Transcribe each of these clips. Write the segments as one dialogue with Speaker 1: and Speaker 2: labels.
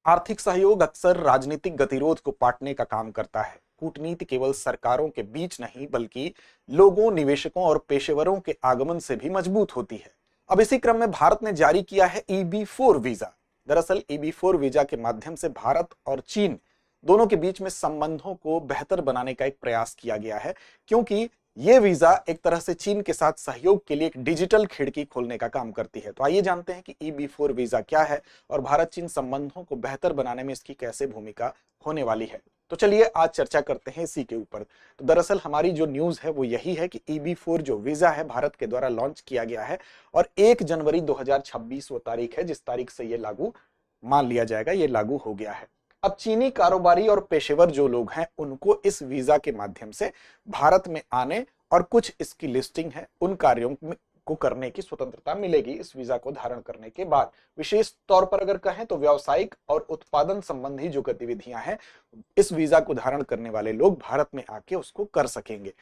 Speaker 1: आर्थिक सहयोग अक्सर राजनीतिक गतिरोध को पाटने का काम करता है। कूटनीति केवल सरकारों के बीच नहीं बल्कि लोगों, निवेशकों और पेशेवरों के आगमन से भी मजबूत होती है। अब इसी क्रम में भारत ने जारी किया है EB4 वीजा। दरअसल EB4 वीजा के माध्यम से भारत और चीन दोनों के बीच में संबंधों को बेहतर बनाने का एक प्रयास किया गया है, क्योंकि ये वीजा एक तरह से चीन के साथ सहयोग के लिए एक डिजिटल खिड़की खोलने का काम करती है। तो आइए जानते हैं कि EB4 वीजा क्या है और भारत चीन संबंधों को बेहतर बनाने में इसकी कैसे भूमिका होने वाली है। तो चलिए आज चर्चा करते हैं इसी के ऊपर। तो दरअसल हमारी जो न्यूज है वो यही है कि EB4 जो वीजा है भारत के द्वारा लॉन्च किया गया है और 1 जनवरी 2026 वो तारीख है जिस तारीख से ये लागू मान लिया जाएगा, ये लागू हो गया है। अब चीनी कारोबारी और पेशेवर जो लोग हैं उनको इस वीजा के माध्यम से भारत में आने और कुछ इसकी लिस्टिंग है उन कार्यों को करने की स्वतंत्रता मिलेगी इस वीजा को धारण करने के बाद। विशेष तौर पर अगर कहें तो व्यावसायिक और उत्पादन संबंधी जो गतिविधियां हैं इस वीजा को धारण करने वाले लोग भारत में आके उसको कर सकेंगे।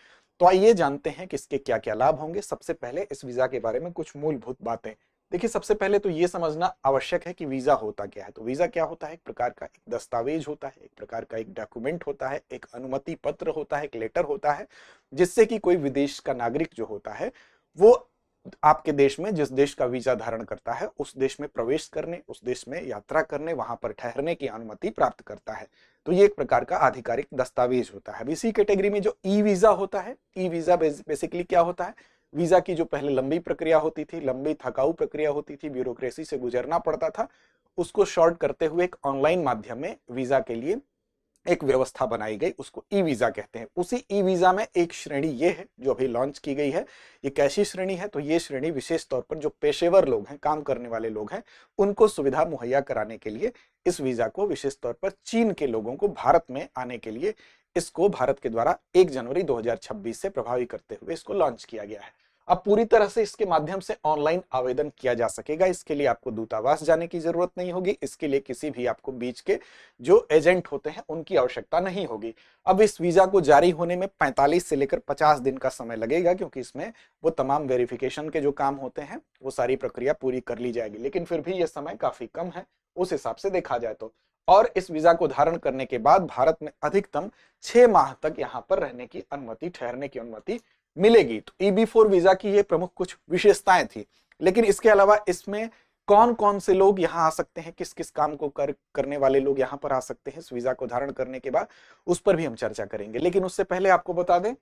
Speaker 1: तो आइए जानते हैं कि इसके क्या क्या लाभ होंगे। सबसे पहले इस वीजा के बारे में कुछ मूलभूत बातें। देखिए, सबसे पहले तो ये समझना आवश्यक है कि वीजा होता क्या है। तो वीजा क्या होता है? एक प्रकार का एक दस्तावेज होता है, एक प्रकार का एक डॉक्यूमेंट होता है, एक अनुमति पत्र होता है, एक लेटर होता है, जिससे कि कोई विदेश का नागरिक जो होता है वो आपके देश में, जिस देश का वीजा धारण करता है उस देश में प्रवेश करने, उस देश में यात्रा करने, वहां पर ठहरने की अनुमति प्राप्त करता है। तो ये एक प्रकार का आधिकारिक दस्तावेज होता है। अब इसी कैटेगरी में जो ई वीजा होता है, ई वीजा बेसिकली क्या होता है? वीजा की जो पहले लंबी प्रक्रिया होती थी, लंबी थकाऊ प्रक्रिया होती थी, ब्यूरोक्रेसी से गुजरना पड़ता था, उसको शॉर्ट करते हुए एक ऑनलाइन माध्यम में वीजा के लिए एक व्यवस्था बनाई गई, उसको ई वीजा कहते हैं। उसी ई वीजा में एक श्रेणी ये है जो अभी लॉन्च की गई है। ये कैसी श्रेणी है? तो ये श्रेणी विशेष तौर पर जो पेशेवर लोग हैं, काम करने वाले लोग हैं, उनको सुविधा मुहैया कराने के लिए इस वीजा को, विशेष तौर पर चीन के लोगों को भारत में आने के लिए इसको भारत के द्वारा 1 जनवरी 2026 से प्रभावी करते हुए इसको लॉन्च किया गया है। अब पूरी तरह से इसके माध्यम से ऑनलाइन आवेदन किया जा सकेगा। इसके लिए आपको दूतावास जाने की जरूरत नहीं होगी। इसके लिए किसी भी आपको बीच के जो एजेंट होते हैं उनकी आवश्यकता नहीं होगी। अब इस वीजा को जारी होने में 45 से लेकर 50 दिन का समय लगेगा, क्योंकि इसमें वो तमाम वेरिफिकेशन के जो काम होते हैं वो सारी प्रक्रिया पूरी कर ली जाएगी। लेकिन फिर भी ये समय काफी कम है उस हिसाब से देखा जाए तो। और इस वीजा को धारण करने के बाद भारत में अधिकतम 6 माह तक यहाँ पर रहने की अनुमति, ठहरने की अनुमति मिलेगी। तो EB4 वीजा की ये प्रमुख कुछ विशेषताएं थी। लेकिन इसके अलावा इसमें कौन कौन से लोग यहाँ आ सकते हैं, किस किस काम को करने वाले लोग यहाँ पर आ सकते हैं इस वीजा को धारण करने के बाद, उस पर भी हम चर्चा करेंगे। लेकिन उससे पहले आपको बता दें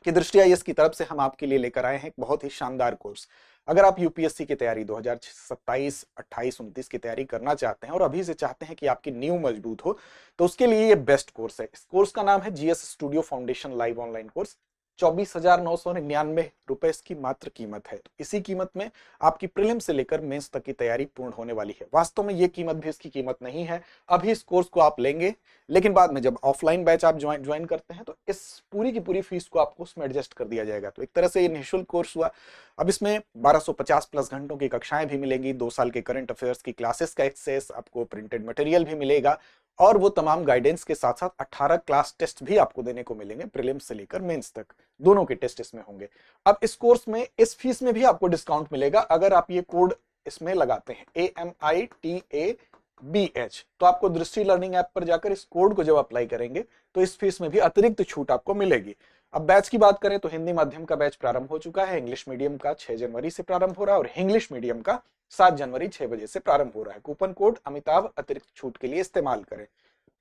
Speaker 1: कि दृष्टि आईएएस की तरफ से हम आपके लिए लेकर आए हैं एक बहुत ही शानदार कोर्स। अगर आप यूपीएससी की तैयारी 2027, 28, 29 की तैयारी करना चाहते हैं और अभी से चाहते हैं कि आपकी नींव मजबूत हो, तो उसके लिए ये बेस्ट कोर्स है। इस कोर्स का नाम है GS studio foundation live online course. 24,999 रुपए इसकी मात्र कीमत है। तो इसी कीमत में आपकी प्रीलिम से लेकर मेंस तक की तैयारी पूर्ण होने वाली है। वास्तव में ये कीमत भी इसकी कीमत नहीं है। अभी इस कोर्स को आप लेंगे, लेकिन बाद में जब ऑफलाइन बैच आप ज्वाइन करते हैं तो इस पूरी की पूरी फीस को आपको उसमें एडजस्ट कर दिया जाएगा। तो एक तरह से ये निःशुल्क कोर्स हुआ। अब इसमें 1250 प्लस घंटों की कक्षाएं भी मिलेंगी, 2 साल के करंट अफेयर्स की क्लासेस का एक्सेस, आपको प्रिंटेड मटेरियल भी मिलेगा और वो तमाम गाइडेंस के साथ साथ 18 क्लास टेस्ट भी आपको देने को मिलेंगे, प्रीलिम्स से लेकर मेंस तक दोनों के टेस्ट इसमें होंगे। अब इस कोर्स में इस फीस में भी आपको डिस्काउंट मिलेगा अगर आप ये कोड इसमें लगाते हैं AMITABH। तो आपको दृष्टि लर्निंग ऐप पर जाकर इस कोड को जब अप्लाई करेंगे तो इस फीस में भी अतिरिक्त छूट आपको मिलेगी। अब बैच की बात करें तो हिंदी माध्यम का बैच प्रारंभ हो चुका है, इंग्लिश मीडियम का 6 जनवरी से प्रारंभ हो रहा है और इंग्लिश मीडियम का 7 जनवरी 6 बजे से प्रारंभ हो रहा है। कूपन कोड अमिताभ अतिरिक्त छूट के लिए इस्तेमाल करें।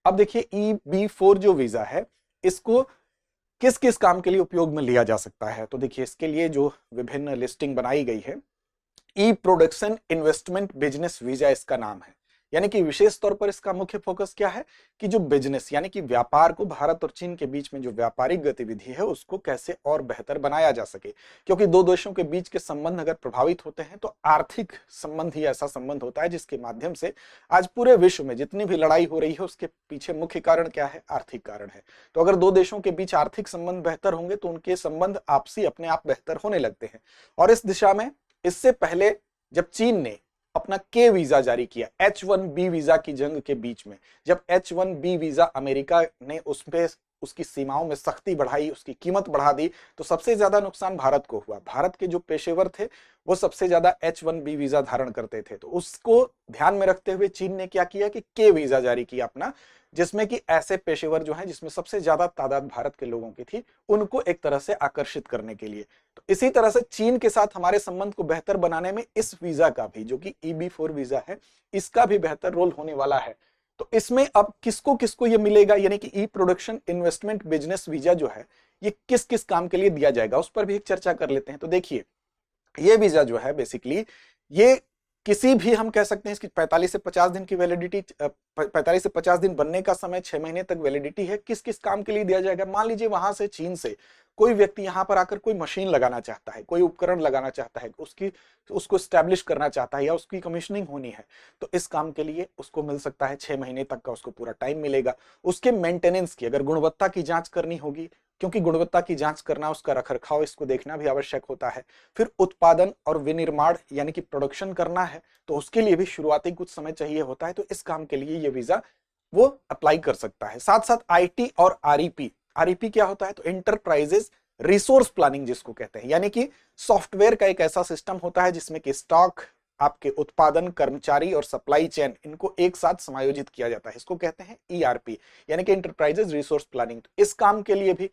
Speaker 1: अब देखिए, EB4 जो वीजा है इसको किस किस काम के लिए उपयोग में लिया जा सकता है। तो देखिए, इसके लिए जो विभिन्न लिस्टिंग बनाई गई है, ई प्रोडक्शन इन्वेस्टमेंट बिजनेस वीजा इसका नाम है। यानी कि विशेष तौर पर इसका मुख्य फोकस क्या है कि जो बिजनेस यानी कि व्यापार को, भारत और चीन के बीच में जो व्यापारिक गतिविधि है उसको कैसे और बेहतर बनाया जा सके। क्योंकि दो देशों के बीच के संबंध अगर प्रभावित होते हैं तो आर्थिक संबंध ही ऐसा संबंध होता है जिसके माध्यम से आज पूरे विश्व में जितनी भी लड़ाई हो रही है उसके पीछे मुख्य कारण क्या है? आर्थिक कारण है। तो अगर दो देशों के बीच आर्थिक संबंध बेहतर होंगे तो उनके संबंध आपसी अपने आप बेहतर होने लगते हैं। और इस दिशा में इससे पहले जब चीन ने अपना के वीजा जारी किया, H1B वीजा की जंग के बीच में, जब H1B वीजा अमेरिका ने उसकी सीमाओं में सख्ती बढ़ाई, उसकी कीमत बढ़ा दी, तो सबसे ज्यादा नुकसान भारत को हुआ। भारत के जो पेशेवर थे वो सबसे ज्यादा H1B वीजा धारण करते थे, तो उसको ध्यान में रखते हुए चीन ने क्या किया कि के वीजा जारी किया अपना, जिसमें कि ऐसे पेशेवर जो हैं जिसमें सबसे ज्यादा तादाद भारत के लोगों की थी, उनको एक तरह से आकर्षित करने के लिए। तो इसी तरह से चीन के साथ हमारे संबंध को बेहतर बनाने में इस वीजा का भी, जो कि EB4 वीजा है, इसका भी बेहतर रोल होने वाला है। तो इसमें अब किसको किसको ये मिलेगा, यानी कि ई प्रोडक्शन इन्वेस्टमेंट बिजनेस वीजा जो है ये किस किस काम के लिए दिया जाएगा, उस पर भी एक चर्चा कर लेते हैं। तो देखिए, ये वीजा जो है बेसिकली ये किसी भी, हम कह सकते हैं इसकी 45 से 50 दिन की वैलिडिटी, 45 से 50 दिन बनने का समय, 6 महीने तक वैलिडिटी है। किस किस काम के लिए दिया जाएगा, मान लीजिए वहां से चीन से कोई व्यक्ति यहां पर आकर कोई मशीन लगाना चाहता है, कोई उपकरण लगाना चाहता है, उसको स्टैब्लिश करना चाहता है या उसकी कमीशनिंग होनी है, तो इस काम के लिए उसको मिल सकता है 6 महीने तक का उसको पूरा टाइम मिलेगा। उसके मेंटेनेंस की, अगर गुणवत्ता की जांच करनी होगी, क्योंकि गुणवत्ता की जांच करना, उसका रखरखाव, इसको देखना भी आवश्यक होता है। फिर उत्पादन और विनिर्माण यानी कि प्रोडक्शन करना है, तो उसके लिए भी शुरुआती कुछ समय चाहिए होता है। तो इस काम के लिए ये वीजा वो अप्लाई कर सकता है। साथ साथ IT और REP, REP क्या होता है, तो एंटरप्राइजेस रिसोर्स प्लानिंग जिसको कहते हैं, यानी कि सॉफ्टवेयर का एक ऐसा सिस्टम होता है जिसमें कि स्टॉक, आपके उत्पादन, कर्मचारी और सप्लाई चेन, इनको एक साथ समायोजित किया जाता है। इसको कहते हैं ERP, यानी कि एंटरप्राइजेस रिसोर्स प्लानिंग। तो इस काम के लिए भी,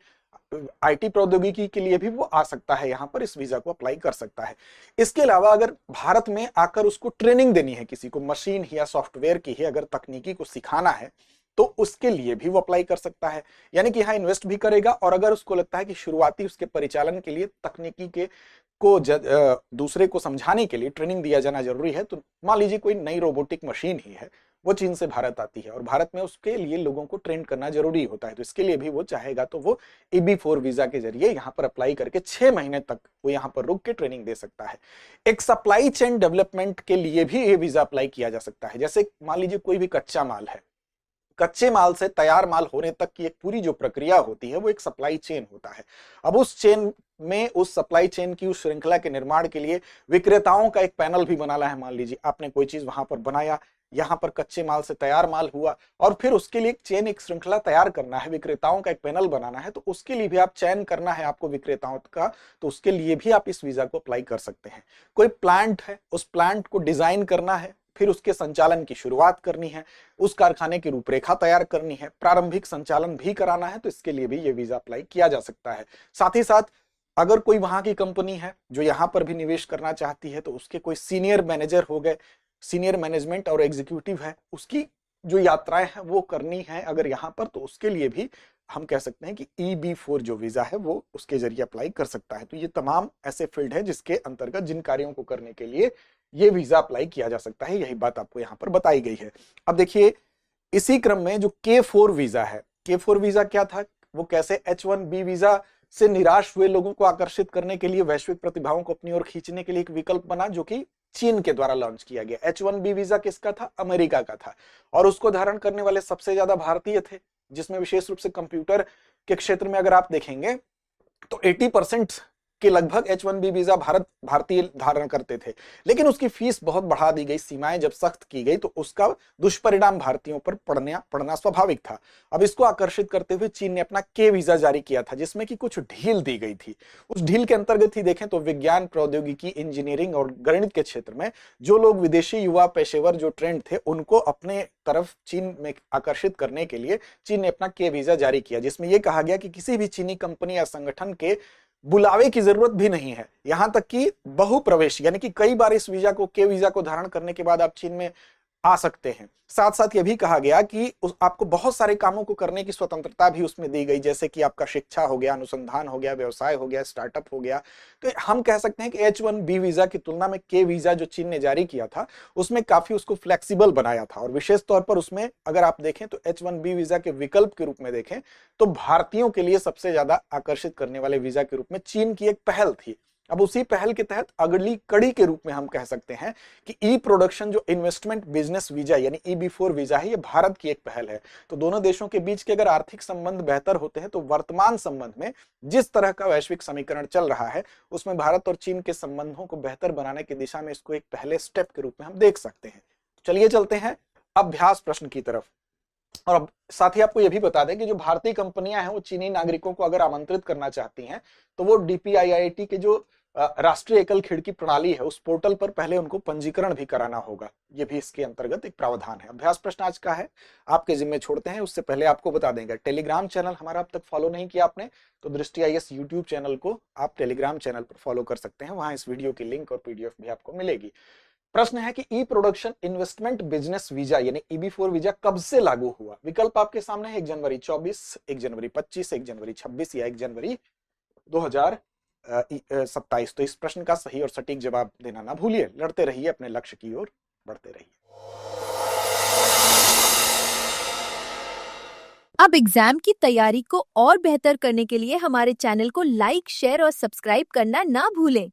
Speaker 1: IT प्रौद्योगिकी के लिए भी वो आ सकता है, यहां पर इस वीजा को अप्लाई कर सकता है। इसके अलावा अगर भारत में आकर उसको ट्रेनिंग देनी है, किसी को मशीन या सॉफ्टवेयर की है, अगर तकनीकी को सिखाना है, तो उसके लिए भी वो अप्लाई कर सकता है। यानी कि यहाँ इन्वेस्ट भी करेगा, और अगर उसको लगता है कि शुरुआती उसके परिचालन के लिए तकनीकी के को दूसरे को समझाने के लिए ट्रेनिंग दिया जाना जरूरी है, तो मान लीजिए कोई नई रोबोटिक मशीन ही है, वो चीन से भारत आती है और भारत में उसके लिए लोगों को ट्रेन करना जरूरी होता है, तो इसके लिए भी वो चाहेगा तो वो EB4 वीजा के जरिए यहाँ पर अप्लाई करके 6 महीने तक वो यहाँ पर रुक के ट्रेनिंग दे सकता है। एक सप्लाई चेन डेवलपमेंट के लिए भी ये वीजा अप्लाई किया जा सकता है। जैसे मान लीजिए कोई भी कच्चा माल है, कच्चे माल से तैयार माल होने तक की एक पूरी जो प्रक्रिया होती है वो एक सप्लाई चेन होता है। अब उस चेन में, उस सप्लाई चेन की उस श्रृंखला के निर्माण के लिए विक्रेताओं का एक पैनल भी बनाना है। मान लीजिए आपने कोई चीज वहां पर बनाया, यहाँ पर कच्चे माल से तैयार माल हुआ, और फिर उसके लिए एक चेन, एक श्रृंखला तैयार करना है, विक्रेताओं का एक पैनल बनाना है, तो उसके लिए भी आप चयन करना है आपको विक्रेताओं का, तो उसके लिए भी आप इस वीजा को अप्लाई कर सकते हैं। कोई प्लांट है, उस प्लांट को डिजाइन करना है, फिर उसके संचालन की शुरुआत करनी है, उस कारखाने की रूपरेखा तैयार करनी है, प्रारंभिक संचालन भी कराना है, तो इसके लिए भी ये वीजा अप्लाई किया जा सकता है। साथ ही साथ अगर कोई वहां की कंपनी है जो यहाँ पर भी निवेश करना चाहती है, तो उसके कोई सीनियर मैनेजर हो गए, सीनियर मैनेजमेंट और एग्जीक्यूटिव है, उसकी जो यात्राएं हैं वो करनी है अगर यहाँ पर, तो उसके लिए भी हम कह सकते हैं कि EB4 जो वीजा है वो उसके जरिए अप्लाई कर सकता है। तो ये तमाम ऐसे फील्ड है जिसके अंतर्गत जिन कार्यों को करने के लिए ये वीजा अप्लाई किया जा सकता है, यही बात आपको यहाँ पर बताई गई है। अब देखिए, इसी क्रम में जो K4 वीजा है, K4 वीजा क्या था, वो कैसे H1B वीजा से निराश हुए लोगों को आकर्षित करने के लिए, वैश्विक प्रतिभाओं को अपनी ओर खींचने के लिए एक विकल्प बना, जो कि चीन के द्वारा लॉन्च किया गया। H1B वीजा किसका था, अमेरिका का था, और उसको धारण करने वाले सबसे ज्यादा भारतीय थे, जिसमें विशेष रूप से कंप्यूटर के क्षेत्र में अगर आप देखेंगे तो 80% के लगभग H1B वीजा भारतीय धारण करते थे। लेकिन उसकी फीस बहुत बढ़ा दी गई, सीमाएं जब सख्त की गई, तो उसका दुष्परिणाम भारतीयों पर पड़ना स्वाभाविक था। अब इसको आकर्षित करते हुए चीन ने अपना के वीजा जारी किया था, जिसमें कि कुछ ढील दी गई थी। उस ढील के अंतर्गत ही देखें तो विज्ञान, प्रौद्योगिकी, इंजीनियरिंग और गणित के क्षेत्र में जो लोग विदेशी युवा पेशेवर जो ट्रेंड थे, उनको अपने तरफ चीन में आकर्षित करने के लिए चीन ने अपना के वीजा जारी किया, जिसमें यह कहा गया कि किसी भी चीनी कंपनी या संगठन के बुलावे की जरूरत भी नहीं है, यहां तक कि बहुप्रवेश, यानी कि कई बार इस वीजा को, के वीजा को धारण करने के बाद आप चीन में आ सकते हैं। साथ साथ यह भी कहा गया कि आपको बहुत सारे कामों को करने की स्वतंत्रता भी उसमें दी गई, जैसे कि आपका शिक्षा हो गया, अनुसंधान हो गया, व्यवसाय हो गया, स्टार्टअप हो गया। तो हम कह सकते हैं कि H1B वीजा की तुलना में के वीजा जो चीन ने जारी किया था, उसमें काफी उसको फ्लेक्सिबल बनाया था, और विशेष तौर पर उसमें अगर आप देखें तो H1B वीजा के विकल्प के रूप में देखें तो भारतीयों के लिए सबसे ज्यादा आकर्षित करने वाले वीजा के रूप में चीन की एक पहल थी। अब उसी पहल के तहत अगली कड़ी के रूप में हम कह सकते हैं कि ई प्रोडक्शन जो इन्वेस्टमेंट बिजनेस वीजा यानी EB4 वीजा है, ये भारत की एक पहल है। तो दोनों देशों के बीच के अगर आर्थिक संबंध बेहतर होते हैं, तो वर्तमान संबंध में जिस तरह का वैश्विक समीकरण चल रहा है, उसमें भारत और चीन के संबंधों को बेहतर बनाने की दिशा में इसको एक पहले स्टेप के रूप में हम देख सकते हैं। चलिए चलते हैं अभ्यास प्रश्न की तरफ। और अब साथ ही आपको यह भी बता दें कि जो भारतीय कंपनियां हैं वो चीनी नागरिकों को अगर आमंत्रित करना चाहती हैं तो वो डीपीआईआईटी के जो राष्ट्रीय एकल खिड़की प्रणाली है उस पोर्टल पर पहले उनको पंजीकरण भी कराना होगा। ये भी इसके अंतर्गत एक प्रावधान है। अभ्यास प्रश्न आज का है, आपके जिम्मे छोड़ते हैं। उससे पहले आपको बता देंगे, टेलीग्राम चैनल हमारा अब तक फॉलो नहीं किया आपने तो दृष्टि आईएएस यूट्यूब चैनल को आप टेलीग्राम चैनल पर फॉलो कर सकते हैं। वहां इस वीडियो की लिंक और पीडीएफ भी आपको मिलेगी। प्रश्न है कि ई प्रोडक्शन इन्वेस्टमेंट बिजनेस वीजा यानी ईबी4 वीजा कब से लागू हुआ? विकल्प आपके सामने है 1 जनवरी 24, 1 जनवरी 25, 1 जनवरी 26 या 1 जनवरी 2027। तो इस प्रश्न का सही और सटीक जवाब देना ना भूलिए। लड़ते रहिए, अपने लक्ष्य की ओर बढ़ते रहिए।
Speaker 2: अब एग्जाम की तैयारी को और बेहतर करने के लिए हमारे चैनल को लाइक, शेयर और सब्सक्राइब करना ना भूलें।